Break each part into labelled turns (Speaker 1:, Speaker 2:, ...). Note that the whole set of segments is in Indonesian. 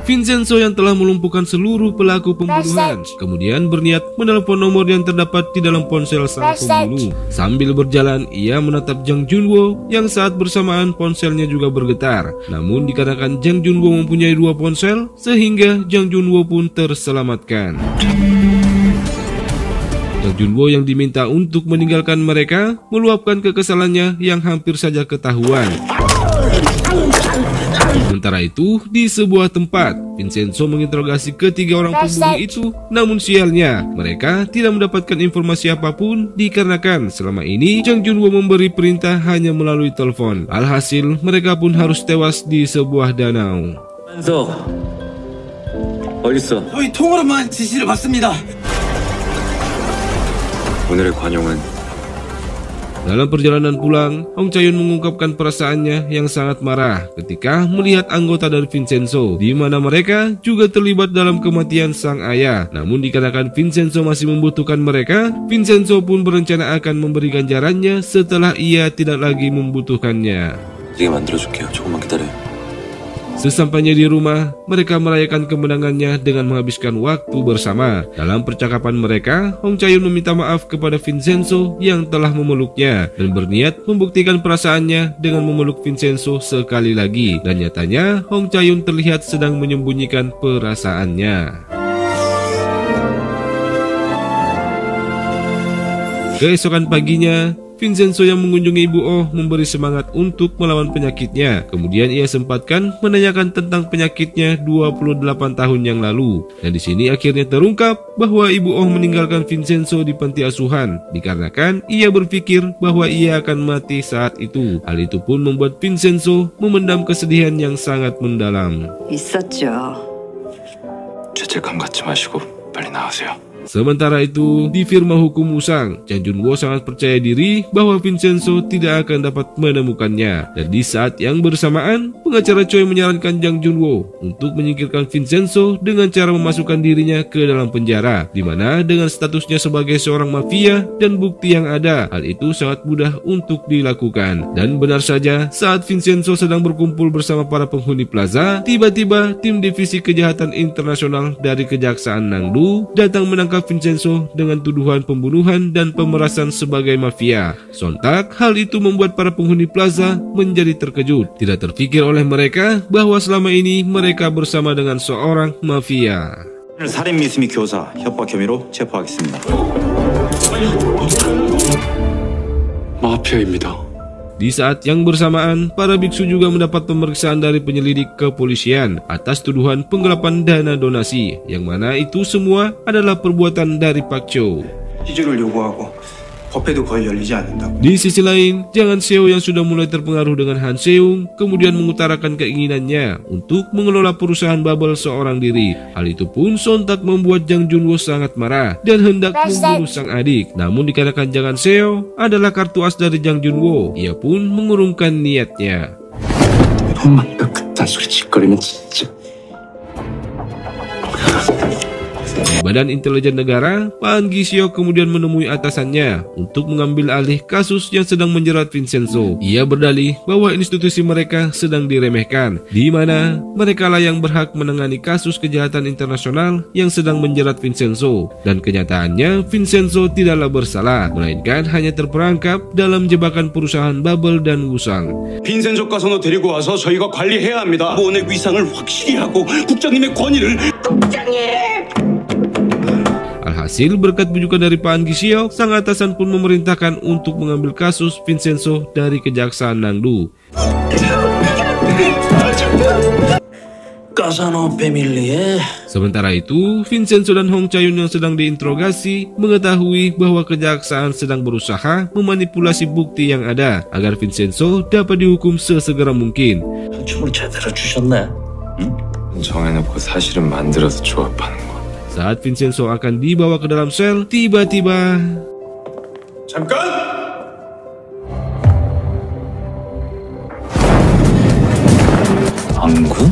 Speaker 1: Vincenzo yang telah melumpuhkan seluruh pelaku pembunuhan kemudian berniat menelepon nomor yang terdapat di dalam ponsel sang pembunuh. Sambil berjalan, ia menatap Jang Junwo yang saat bersamaan ponselnya juga bergetar. Namun dikarenakan Jang Junwo mempunyai 2 ponsel, sehingga Jang Junwo pun terselamatkan. Jang Junwo yang diminta untuk meninggalkan mereka meluapkan kekesalannya yang hampir saja ketahuan. Sementara itu, di sebuah tempat, Vincenzo menginterogasi ketiga orang pembunuh itu, namun sialnya, mereka tidak mendapatkan informasi apapun dikarenakan selama ini Jang Junwo memberi perintah hanya melalui telepon. Alhasil, mereka pun harus tewas di sebuah danau.
Speaker 2: 한석, 어딨어?
Speaker 3: 저희 통으로만 지시를 받습니다.
Speaker 2: 오늘의 관용은
Speaker 1: Dalam perjalanan pulang, Hong Chae-yun mengungkapkan perasaannya yang sangat marah ketika melihat anggota dari Vincenzo, di mana mereka juga terlibat dalam kematian sang ayah. Namun dikarenakan Vincenzo masih membutuhkan mereka, Vincenzo pun berencana akan memberi ganjarannya setelah ia tidak lagi membutuhkannya.
Speaker 2: 이게 만들어줄게요. 조금만 기다려요.
Speaker 1: Sesampainya di rumah, mereka merayakan kemenangannya dengan menghabiskan waktu bersama. Dalam percakapan mereka, Hong Chae-yun meminta maaf kepada Vincenzo yang telah memeluknya dan berniat membuktikan perasaannya dengan memeluk Vincenzo sekali lagi. Dan nyatanya, Hong Chae-yun terlihat sedang menyembunyikan perasaannya. Keesokan paginya, Vincenzo yang mengunjungi Ibu Oh memberi semangat untuk melawan penyakitnya. Kemudian ia sempatkan menanyakan tentang penyakitnya 28 tahun yang lalu. Dan di sini akhirnya terungkap bahwa Ibu Oh meninggalkan Vincenzo di panti asuhan dikarenakan ia berpikir bahwa ia akan mati saat itu. Hal itu pun membuat Vincenzo memendam kesedihan yang sangat mendalam.
Speaker 4: 있었죠.
Speaker 2: 죄책감 갖지 마시고 빨리 나가세요.
Speaker 1: Sementara itu, di firma hukum Musang, Jang Junwo sangat percaya diri bahwa Vincenzo tidak akan dapat menemukannya. Dan di saat yang bersamaan, pengacara Choi menyarankan Jang Junwo untuk menyingkirkan Vincenzo dengan cara memasukkan dirinya ke dalam penjara, di mana dengan statusnya sebagai seorang mafia dan bukti yang ada, hal itu sangat mudah untuk dilakukan. Dan benar saja, saat Vincenzo sedang berkumpul bersama para penghuni plaza, tiba-tiba tim divisi kejahatan internasional dari Kejaksaan Nangdu datang menangkap Vincenzo dengan tuduhan pembunuhan dan pemerasan sebagai mafia. Sontak, hal itu membuat para penghuni plaza menjadi terkejut. Tidak terfikir oleh mereka bahwa selama ini mereka bersama dengan seorang mafia.
Speaker 3: 살인 미수미 교사 협박 혐의로 체포하겠습니다.
Speaker 2: 마피아입니다.
Speaker 1: Di saat yang bersamaan, para biksu juga mendapat pemeriksaan dari penyelidik kepolisian atas tuduhan penggelapan dana donasi, yang mana itu semua adalah perbuatan dari Pak Cho.
Speaker 3: 시주를 요구하고 법회도 거의 열리지 않는다고.
Speaker 1: Di sisi lain, Jang Han-seo yang sudah mulai terpengaruh dengan Han Seung kemudian mengutarakan keinginannya untuk mengelola perusahaan bubble seorang diri. Hal itu pun sontak membuat Jang Junwo sangat marah dan hendak membunuh sang adik. Namun dikarenakan Jang Han-seo adalah kartu as dari Jang Junwo, ia pun mengurungkan niatnya.
Speaker 2: 엄마가 그딴 소리 짓거리면 진짜.
Speaker 1: Di Badan Intelijen Negara, Pak Gisio kemudian menemui atasannya untuk mengambil alih kasus yang sedang menjerat Vincenzo. Ia berdalih bahwa institusi mereka sedang diremehkan, di mana merekalah yang berhak menangani kasus kejahatan internasional yang sedang menjerat Vincenzo. Dan kenyataannya, Vincenzo tidaklah bersalah, melainkan hanya terperangkap dalam jebakan perusahaan bubble dan Wusang.
Speaker 3: 빈센조 가선호 데리고 와서 저희가 관리해야 합니다. 보온의 위상을 확실히 하고 국장님의 권위를.
Speaker 1: Alhasil, berkat bujukan dari Pak Gisio, sang atasan pun memerintahkan untuk mengambil kasus Vincenzo dari Kejaksaan Nangdu. Sementara itu, Vincenzo dan Hong Chae-yun yang sedang diinterogasi mengetahui bahwa kejaksaan sedang berusaha memanipulasi bukti yang ada agar Vincenzo dapat dihukum sesegera mungkin.
Speaker 2: 정해놓고 사실은 만들어서 조합하는 거.
Speaker 1: Saat Vincenzo akan dibawa ke dalam sel, tiba-tiba
Speaker 3: 잠깐!
Speaker 2: 안구?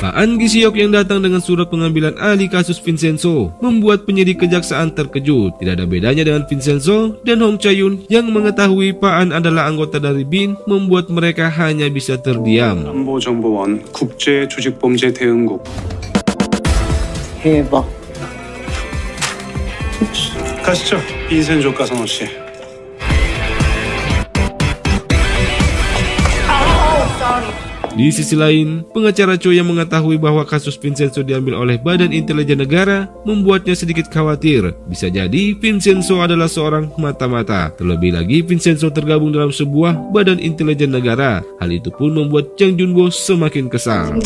Speaker 1: Pak Pak An Gi-seok yang datang dengan surat pengambilan alih kasus Vincenzo membuat penyidik kejaksaan terkejut. Tidak ada bedanya dengan Vincenzo dan Hong Chae-yoon yang mengetahui Pak An adalah anggota dari BIN, membuat mereka hanya bisa terdiam.
Speaker 4: 안보정보원 국제조직범죄대응국
Speaker 5: 대박.
Speaker 4: 가시죠. 빈센조 가사노 씨.
Speaker 1: Di sisi lain, pengacara Choi yang mengetahui bahwa kasus Vincenzo diambil oleh Badan Intelijen Negara membuatnya sedikit khawatir. Bisa jadi Vincenzo adalah seorang mata-mata. Terlebih lagi Vincenzo tergabung dalam sebuah Badan Intelijen Negara. Hal itu pun membuat Jang Jun-woo semakin kesal.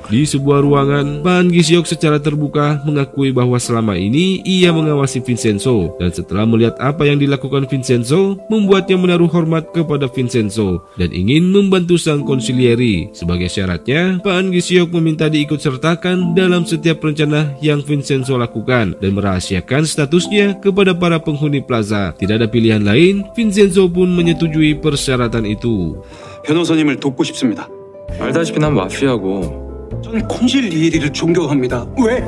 Speaker 1: Di sebuah ruangan, Pak An Gi-seok secara terbuka mengakui bahwa selama ini ia mengawasi Vincenzo, dan setelah melihat apa yang dilakukan Vincenzo, membuatnya menaruh hormat kepada Vincenzo dan ingin membantu sang konsilieri. Sebagai syaratnya, Pak An Gi-seok meminta diikut sertakan dalam setiap rencana yang Vincenzo lakukan dan merahasiakan statusnya kepada para penghuni plaza. Tidak ada pilihan lain, Vincenzo pun menyetujui persyaratan itu.
Speaker 3: 변호사님을 돕고 싶습니다.
Speaker 6: 알다시피 난 마피아고
Speaker 3: 저는 콘실리에리를 존경합니다. 왜?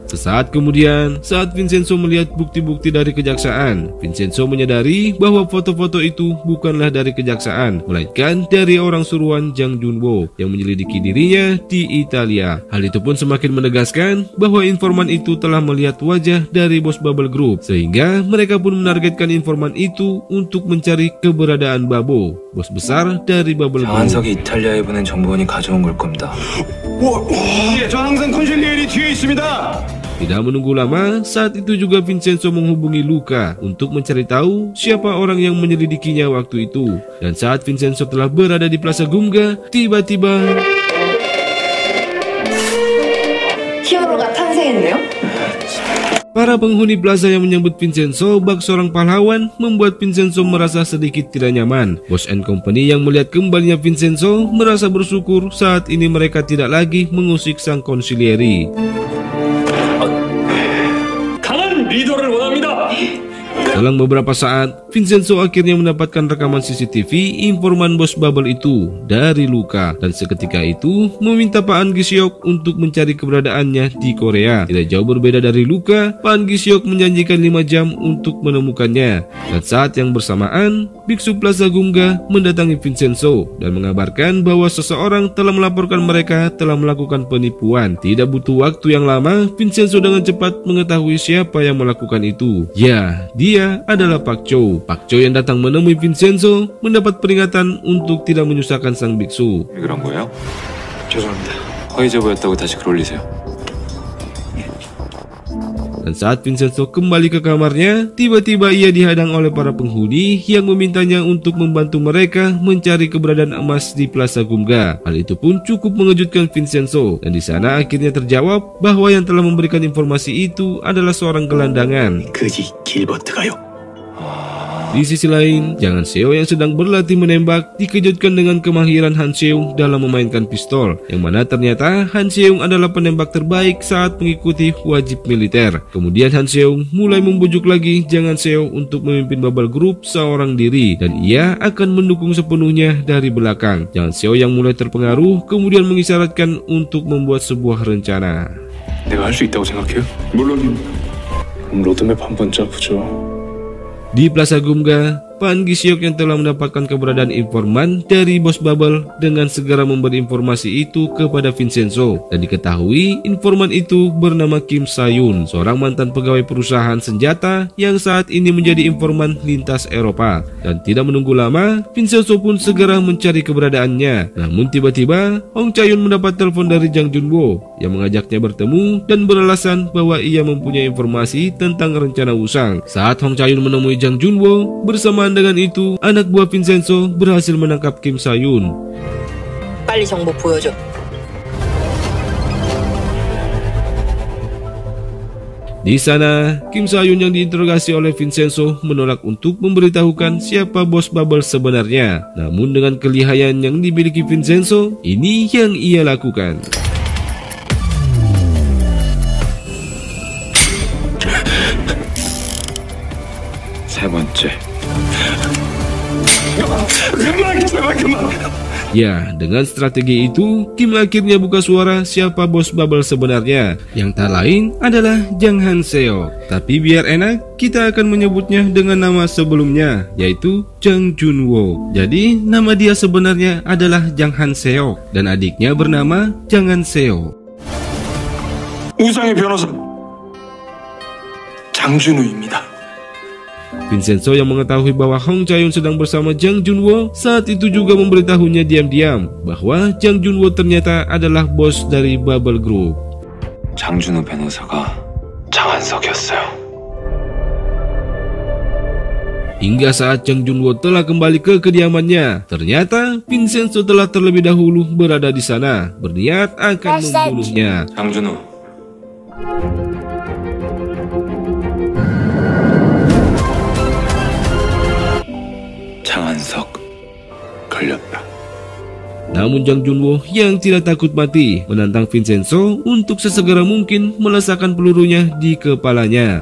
Speaker 1: Sesaat kemudian, saat Vincenzo melihat bukti-bukti dari kejaksaan, Vincenzo menyadari bahwa foto-foto itu bukanlah dari kejaksaan, melainkan dari orang suruhan Jang Jun-woo yang menyelidiki dirinya di Italia. Hal itu pun semakin menegaskan bahwa informan itu telah melihat wajah dari bos Bubble Group, sehingga mereka pun menargetkan informan itu untuk mencari keberadaan Babo, bos besar dari Bubble Group.
Speaker 6: 장한석이 이탈리아에 보낸 정보원이 가져온 걸 겁니다.
Speaker 3: 저 항상 콘실리에리 뒤에 있습니다.
Speaker 1: Tidak menunggu lama, saat itu juga Vincenzo menghubungi Luca untuk mencari tahu siapa orang yang menyelidikinya waktu itu. Dan saat Vincenzo telah berada di Plaza Gunga, tiba-tiba
Speaker 5: 히어로가 탄생했네요.
Speaker 1: para penghuni plaza yang menyambut Vincenzo bak seorang pahlawan membuat Vincenzo merasa sedikit tidak nyaman. Boss and Company yang melihat kembalinya Vincenzo merasa bersyukur saat ini mereka tidak lagi mengusik sang konsilieri.
Speaker 6: 리더를 원합니다.
Speaker 1: Selang beberapa saat, Vincenzo akhirnya mendapatkan rekaman CCTV informan bos Bubble itu dari Luca, dan seketika itu meminta Pak An Gi-seok untuk mencari keberadaannya di Korea. Tidak jauh berbeda dari Luca, Pak An Gi-seok menjanjikan 5 jam untuk menemukannya. Dan saat yang bersamaan, biksu Plaza Gunga mendatangi Vincenzo dan mengabarkan bahwa seseorang telah melaporkan mereka telah melakukan penipuan. Tidak butuh waktu yang lama, Vincenzo dengan cepat mengetahui siapa yang melakukan itu. Ya, dia adalah Pak Chow. Pak Chow yang datang menemui Vincenzo mendapat peringatan untuk tidak menyusahkan sang biksu.
Speaker 6: 왜 그런 거예요? 죄송합니다. 허위 제보였다고 다시 글 올리세요.
Speaker 1: Dan saat Vincenzo kembali ke kamarnya, tiba-tiba ia dihadang oleh para penghuni yang memintanya untuk membantu mereka mencari keberadaan emas di Plaza Gunga. Hal itu pun cukup mengejutkan Vincenzo, dan di sana akhirnya terjawab bahwa yang telah memberikan informasi itu adalah seorang gelandangan.
Speaker 2: 그지 길버트가요.
Speaker 1: Di sisi lain, Jang Han-seong yang sedang berlatih menembak dikejutkan dengan kemahiran Han-seong dalam memainkan pistol, yang mana ternyata Han-seong adalah penembak terbaik saat mengikuti wajib militer. Kemudian Han-seong mulai membujuk lagi Jang Han-seong untuk memimpin Bubble Group seorang diri, dan ia akan mendukung sepenuhnya dari belakang. Jang Han-seong yang mulai terpengaruh kemudian mengisyaratkan untuk membuat sebuah rencana.
Speaker 4: 내가 할 수 있다고 생각해요? 물론입니다. 그럼 로드맵 한번 짜보죠.
Speaker 1: Di Plaza Gunga, Pak An Gi-seok yang telah mendapatkan keberadaan informan dari bos Bubble dengan segera memberi informasi itu kepada Vincenzo, dan diketahui informan itu bernama Kim Sa-yoon, seorang mantan pegawai perusahaan senjata yang saat ini menjadi informan lintas Eropa. Dan tidak menunggu lama, Vincenzo pun segera mencari keberadaannya. Namun tiba-tiba Hong Chae-yoon mendapat telepon dari Jang Jun-woo yang mengajaknya bertemu dan beralasan bahwa ia mempunyai informasi tentang rencana Wusang. Saat Hong Chae-yoon menemui Jang Jun-woo, bersamaan dengan itu, anak buah Vincenzo berhasil menangkap Kim Sa-yoon.
Speaker 5: 빨리 정보 보여줘.
Speaker 1: Di sana, Kim Sa-yoon yang diinterogasi oleh Vincenzo menolak untuk memberitahukan siapa bos Bubble sebenarnya. Namun dengan kelihayan yang dimiliki Vincenzo, ini yang ia lakukan.
Speaker 6: 세 번째.
Speaker 3: 그만.
Speaker 1: Ya, dengan strategi itu, Kim akhirnya buka suara siapa bos bubble sebenarnya, yang tak lain adalah Jang Han-seok. Tapi biar enak, kita akan menyebutnya dengan nama sebelumnya, yaitu Jang Junwo. Jadi, nama dia sebenarnya adalah Jang Han-seok, dan adiknya bernama Jang Han-seok.
Speaker 4: 우상의 변호사 장준우입니다.
Speaker 1: Vincenzo yang mengetahui bahwa Hong Chae-yun sedang bersama Jang Junwo saat itu juga memberitahunya diam-diam bahwa Jang Junwo ternyata adalah bos dari Bubble Group.
Speaker 6: 장준우 변호사가 장한석이었어요.
Speaker 1: Hingga saat Jang Junwo telah kembali ke kediamannya, ternyata Vincenzo telah terlebih dahulu berada di sana, berniat akan membunuhnya.
Speaker 6: 장준우. 장한석 걸렸다.
Speaker 1: Namun Jang Junwo yang tidak takut mati menantang Vincenzo untuk sesegera mungkin melesakan pelurunya di kepalanya.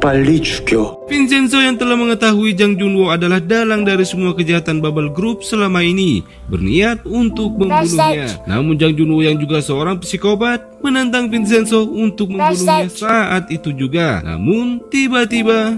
Speaker 2: 빨리 죽여.
Speaker 1: Vincenzo yang telah mengetahui Jang Junwo adalah dalang dari semua kejahatan Bubble Group selama ini, berniat untuk membunuhnya. Namun Jang Junwo yang juga seorang psikopat menantang Vincenzo untuk membunuhnya saat itu juga. Namun tiba-tiba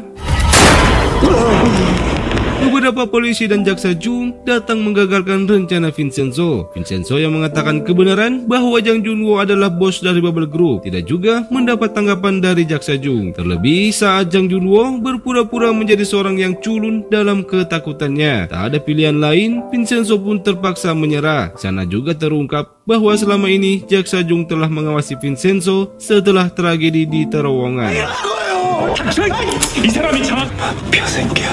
Speaker 1: beberapa polisi dan jaksa Jung datang menggagalkan rencana Vincenzo. Vincenzo yang mengatakan kebenaran bahwa Jang Junwo adalah bos dari Bubble Group tidak juga mendapat tanggapan dari jaksa Jung. Terlebih saat Jang Junwo berpura-pura menjadi seorang yang culun dalam ketakutannya. Tak ada pilihan lain, Vincenzo pun terpaksa menyerah. Sana juga terungkap bahwa selama ini jaksa Jung telah mengawasi Vincenzo setelah tragedi di terowongan.
Speaker 4: 이 사람이
Speaker 2: 벼새끼야.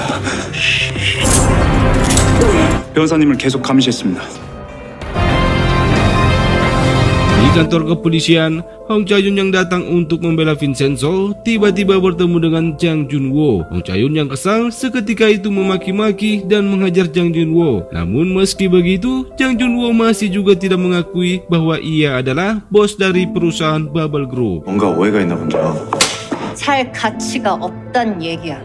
Speaker 4: 변호사님을 계속 감시했습니다.
Speaker 1: Di kantor kepolisian, Hong Chae-yun yang datang untuk membela Vincenzo tiba-tiba bertemu dengan Jang Junwo. Hong Chae-yun yang kesal seketika itu memaki-maki dan menghajar Jang Junwo. Namun meski begitu, Jang Junwo masih juga tidak mengakui bahwa ia adalah bos dari perusahaan Bubble Group.
Speaker 2: 뭔가 오해가 있나 본다.
Speaker 5: 살 가치가 없단 얘기야.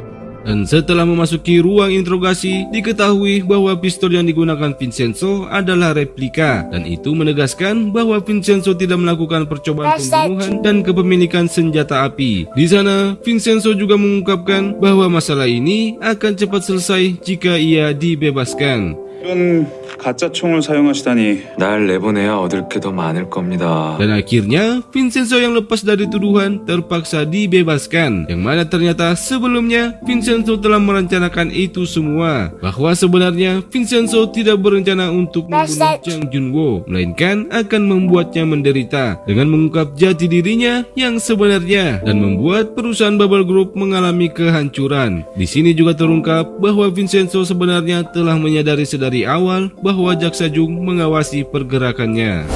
Speaker 1: Dan setelah memasuki ruang interogasi, diketahui bahwa pistol yang digunakan Vincenzo adalah replika, dan itu menegaskan bahwa Vincenzo tidak melakukan percobaan pembunuhan dan kepemilikan senjata api. Di sana, Vincenzo juga mengungkapkan bahwa masalah ini akan cepat selesai jika ia dibebaskan.
Speaker 4: 이런 가짜 총을 사용하시다니.
Speaker 6: 날 내보내야 얻을 게 더 많을 겁니다.
Speaker 1: Dan akhirnya, Vincenzo yang lepas dari tuduhan terpaksa dibebaskan. Yang mana ternyata sebelumnya, Vincenzo telah merencanakan itu semua. Bahwa sebenarnya, Vincenzo tidak berencana untuk membunuh Jang Junwo, melainkan akan membuatnya menderita. Dengan mengungkap jati dirinya yang sebenarnya, dan membuat perusahaan Bubble Group mengalami kehancuran. Di sini juga terungkap bahwa Vincenzo sebenarnya telah menyadari sedari awal bahwa jaksa Jung mengawasi pergerakannya.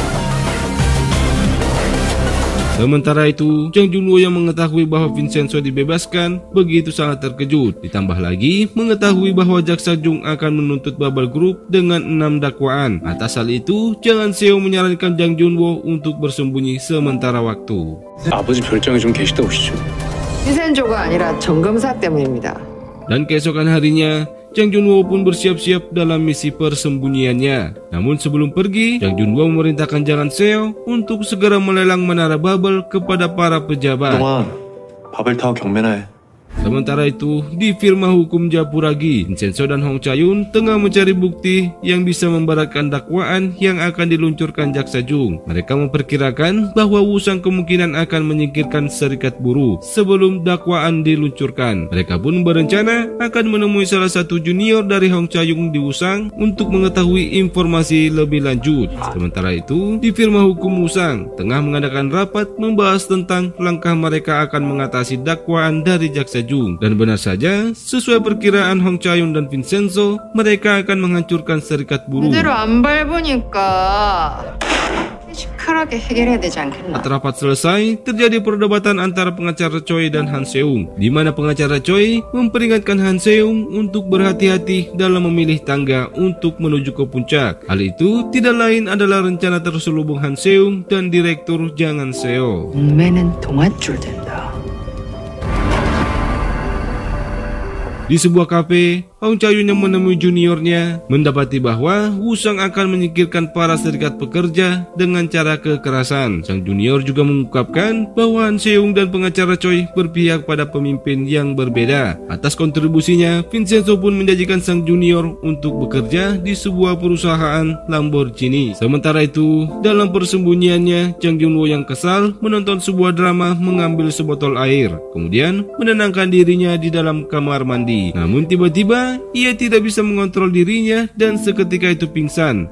Speaker 1: Sementara itu, Jang Junwo yang mengetahui bahwa Vincenzo dibebaskan begitu sangat terkejut. Ditambah lagi mengetahui bahwa jaksa Jung akan menuntut Bubble Group dengan 6 dakwaan. Atas hal itu, Jang Han-seok menyarankan Jang Junwo untuk bersembunyi sementara waktu.
Speaker 4: 아버지 별장에 좀 계시다 오시죠.
Speaker 7: 희생조가 아니라 정검사 때문입니다.
Speaker 1: Dan keesokan harinya, Jang Junwo pun bersiap-siap dalam misi persembunyiannya. Namun sebelum pergi, Jang Junwo memerintahkan Jang Han-seok untuk segera melelang menara Bubble kepada para pejabat.
Speaker 2: 동안 바벨타워 경매나 해.
Speaker 1: Sementara itu, di firma hukum Japuragi, Vincenzo dan Hong Chae-yun tengah mencari bukti yang bisa memberatkan dakwaan yang akan diluncurkan jaksa Jung. Mereka memperkirakan bahwa Wusang kemungkinan akan menyingkirkan serikat buruh sebelum dakwaan diluncurkan. Mereka pun berencana akan menemui salah satu junior dari Hong Chae-yun di Wusang untuk mengetahui informasi lebih lanjut. Sementara itu, di firma hukum Wusang tengah mengadakan rapat membahas tentang langkah mereka akan mengatasi dakwaan dari jaksa Jung. Dan benar saja, sesuai perkiraan Hong Chae-yun dan Vincenzo, mereka akan menghancurkan serikat buruh.
Speaker 7: 제대로 안 밟으니까 시크하게 해결해야 되지 않겠나?
Speaker 1: Saat rapat selesai, terjadi perdebatan antara pengacara Choi dan Han-seung, di mana pengacara Choi memperingatkan Han-seung untuk berhati-hati dalam memilih tangga untuk menuju ke puncak. Hal itu tidak lain adalah rencana terselubung Han-seung dan direktur Jang Han-seok.
Speaker 7: 운매는 동아줄 된다.
Speaker 1: Di sebuah kafe, Hong Chayun yang menemui juniornya mendapati bahwa Wusang akan menyingkirkan para serikat pekerja dengan cara kekerasan. Sang junior juga mengungkapkan bahwa Han Seung dan pengacara Choi berpihak pada pemimpin yang berbeda. Atas kontribusinya, Vincenzo pun menjanjikan sang junior untuk bekerja di sebuah perusahaan Lamborghini. Sementara itu, dalam persembunyiannya, Jang Junwo yang kesal menonton sebuah drama mengambil sebotol air, kemudian menenangkan dirinya di dalam kamar mandi. Namun tiba-tiba ia tidak bisa mengontrol dirinya dan seketika itu pingsan.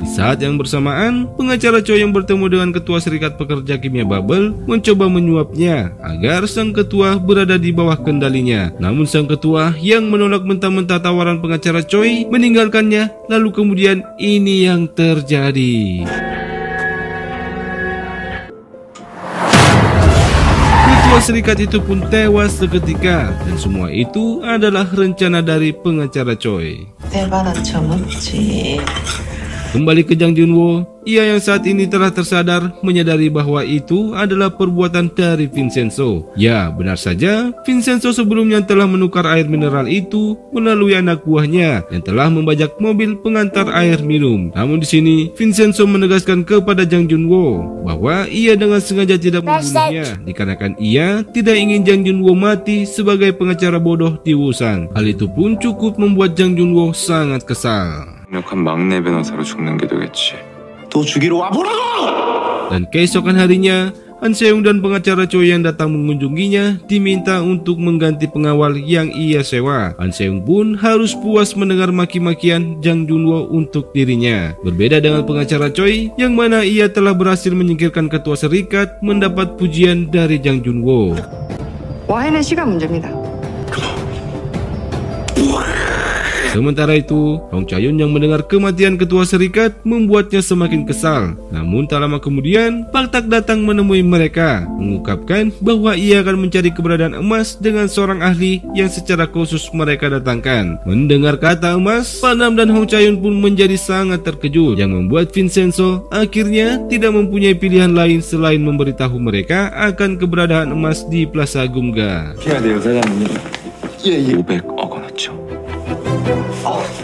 Speaker 1: Di saat yang bersamaan, pengacara Choi yang bertemu dengan ketua serikat pekerja kimia Bubble mencoba menyuapnya agar sang ketua berada di bawah kendalinya. Namun sang ketua yang menolak mentah-mentah tawaran pengacara Choi meninggalkannya. Lalu kemudian ini yang terjadi. Ketua serikat itu pun tewas seketika, dan semua itu adalah rencana dari pengacara Choi. Kembali ke Jang Junwo, ia yang saat ini telah tersadar menyadari bahwa itu adalah perbuatan dari Vincenzo. Ya, benar saja, Vincenzo sebelumnya telah menukar air mineral itu melalui anak buahnya yang telah membajak mobil pengantar air minum. Namun di sini, Vincenzo menegaskan kepada Jang Junwo bahwa ia dengan sengaja tidak membunuhnya dikarenakan ia tidak ingin Jang Junwo mati sebagai pengacara bodoh di Wusang. Hal itu pun cukup membuat Jang Junwo sangat kesal.
Speaker 6: 강력한 막내 변호사로 죽는 게 되겠지.
Speaker 3: 또 죽이러 와보라고!
Speaker 1: Dan keesokan harinya, Han Seung dan pengacara Choi yang datang mengunjunginya diminta untuk mengganti pengawal yang ia sewa. Han Seung pun harus puas mendengar maki-makian Jang Junwo untuk dirinya. Berbeda dengan pengacara Choi, yang mana ia telah berhasil menyingkirkan ketua serikat, mendapat pujian dari Jang Junwo.
Speaker 7: 와인은 시간 문제입니다.
Speaker 1: Sementara itu, Hong Chayun yang mendengar kematian ketua serikat membuatnya semakin kesal. Namun tak lama kemudian, Pak Tak datang menemui mereka, mengungkapkan bahwa ia akan mencari keberadaan emas dengan seorang ahli yang secara khusus mereka datangkan. Mendengar kata emas, Pak Nam dan Hong Chayun pun menjadi sangat terkejut, yang membuat Vincenzo akhirnya tidak mempunyai pilihan lain selain memberitahu mereka akan keberadaan emas di Plaza Gumga.
Speaker 6: 500억 원어치.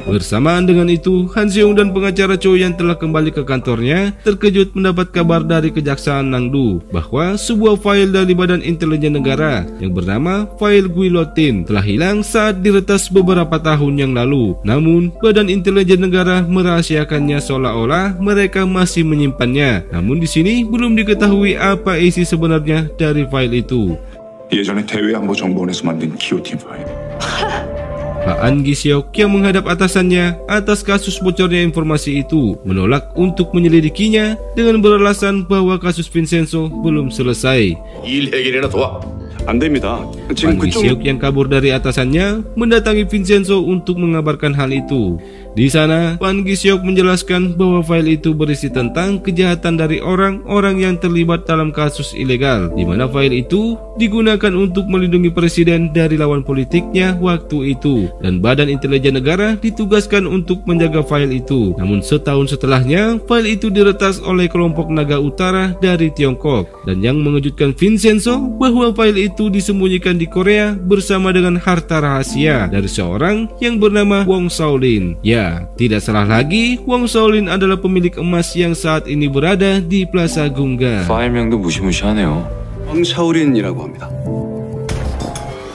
Speaker 1: Bersamaan dengan itu, Han Seung dan pengacara Choi yang telah kembali ke kantornya terkejut mendapat kabar dari Kejaksaan Nangdu bahwa sebuah file dari Badan Intelijen Negara yang bernama file Guillotin telah hilang saat diretas beberapa tahun yang lalu. Namun, Badan Intelijen Negara merahasiakannya seolah-olah mereka masih menyimpannya. Namun di sini belum diketahui apa isi sebenarnya dari file itu.
Speaker 4: 예전에 대외안보정보원에서 만든 기요틴 파일.
Speaker 1: Pak An Gi-seok yang menghadap atasannya atas kasus bocornya informasi itu menolak untuk menyelidikinya dengan beralasan bahwa kasus Vincenzo belum selesai.
Speaker 3: 일 해결이나 도와. 안 됩니다.
Speaker 1: Pak Gi-seok yang kabur dari atasannya mendatangi Vincenzo untuk mengabarkan hal itu. Di sana, Pak Gi-seok menjelaskan bahwa file itu berisi tentang kejahatan dari orang-orang yang terlibat dalam kasus ilegal, di mana file itu digunakan untuk melindungi presiden dari lawan politiknya waktu itu, dan Badan Intelijen Negara ditugaskan untuk menjaga file itu. Namun setahun setelahnya, file itu diretas oleh kelompok Naga Utara dari Tiongkok, dan yang mengejutkan Vincenzo bahwa file itu disembunyikan di Korea bersama dengan harta rahasia dari seorang yang bernama Wong Shaolin. Ya, tidak salah lagi, Wong Shaolin adalah pemilik emas yang saat ini berada di Plaza Gumga.
Speaker 6: 파일명도 무시무시하네요.
Speaker 3: 황샤오린이라고 합니다.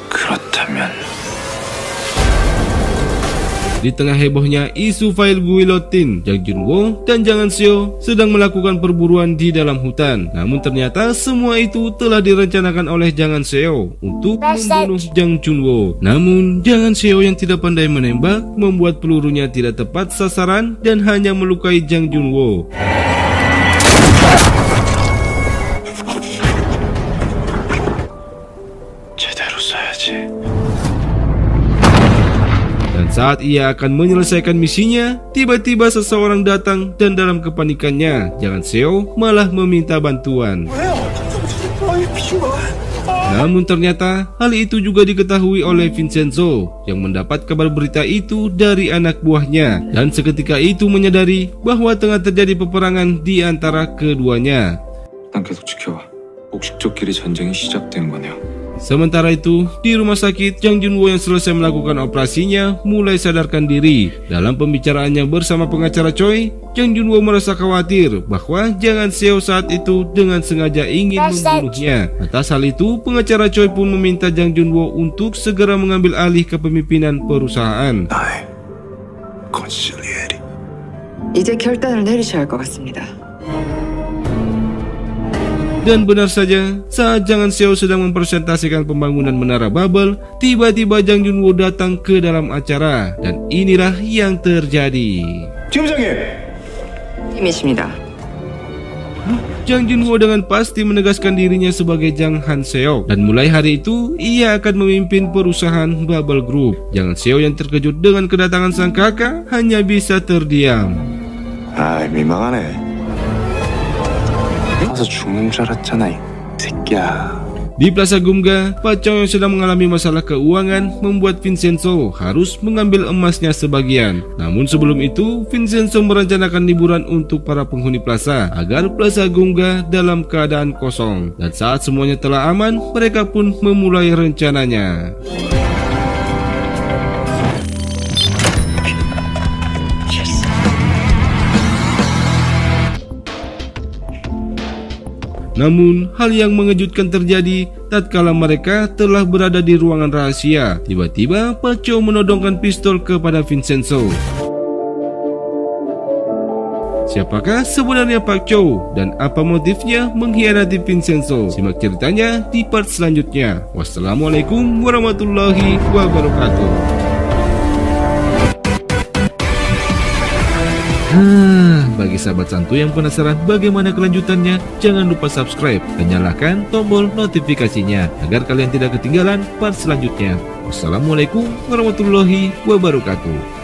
Speaker 6: 그렇다면
Speaker 1: Di tengah hebohnya isu file Guillotin, Jang Junwo dan Jang Han-seo sedang melakukan perburuan di dalam hutan. Namun ternyata semua itu telah direncanakan oleh Jang Han-seo untuk membunuh Jang Junwo. Namun Jang Han-seo yang tidak pandai menembak membuat pelurunya tidak tepat sasaran dan hanya melukai Jang Junwo.
Speaker 6: 제대로 써야지.
Speaker 1: Dan saat ia akan menyelesaikan misinya, tiba-tiba seseorang datang dan dalam kepanikannya, Jang Han-seo malah meminta bantuan. Namun ternyata hal itu juga diketahui oleh Vincenzo yang mendapat kabar berita itu dari anak buahnya, dan seketika itu menyadari bahwa tengah terjadi peperangan di antara keduanya.
Speaker 6: 난 계속 지켜봐. 복식족끼리 전쟁이 시작된 거네요.
Speaker 1: Sementara itu, di rumah sakit, Jang Junwo yang selesai melakukan operasinya mulai sadarkan diri. Dalam pembicaraannya bersama pengacara Choi, Jang Junwo merasa khawatir bahwa Jang Seo saat itu dengan sengaja ingin membunuhnya. Atas hal itu, pengacara Choi pun meminta Jang Junwo untuk segera mengambil alih kepemimpinan perusahaan.
Speaker 7: 이제 결단을 내리셔야 할 것 같습니다.
Speaker 1: Dan benar saja, saat Jang Seo sedang mempresentasikan pembangunan menara Babel, tiba-tiba Jang Junwo datang ke dalam acara, dan inilah yang terjadi.
Speaker 7: 팀이십니다.
Speaker 1: Jang Junwo dengan pasti menegaskan dirinya sebagai Jang Han-seok, dan mulai hari itu ia akan memimpin perusahaan Babel Group. Jang Seo yang terkejut dengan kedatangan sang kakak hanya bisa terdiam.
Speaker 2: 민망하네.
Speaker 6: 가서 죽는 줄 알았잖아, 이 새끼야.
Speaker 1: Di Plaza Gumga, Pak Chow yang sedang mengalami masalah keuangan membuat Vincenzo harus mengambil emasnya sebagian. Namun sebelum itu, Vincenzo merencanakan liburan untuk para penghuni plaza agar Plaza Gumga dalam keadaan kosong. Dan saat semuanya telah aman, mereka pun memulai rencananya. Namun, hal yang mengejutkan terjadi tatkala mereka telah berada di ruangan rahasia. Tiba-tiba, Pak Chow menodongkan pistol kepada Vincenzo. Siapakah sebenarnya Pak Chow dan apa motifnya mengkhianati Vincenzo? Simak ceritanya di part selanjutnya. Wassalamualaikum warahmatullahi wabarakatuh. Bagi sahabat santuy yang penasaran bagaimana kelanjutannya, jangan lupa subscribe dan nyalakan tombol notifikasinya agar kalian tidak ketinggalan part selanjutnya. Wassalamualaikum warahmatullahi wabarakatuh.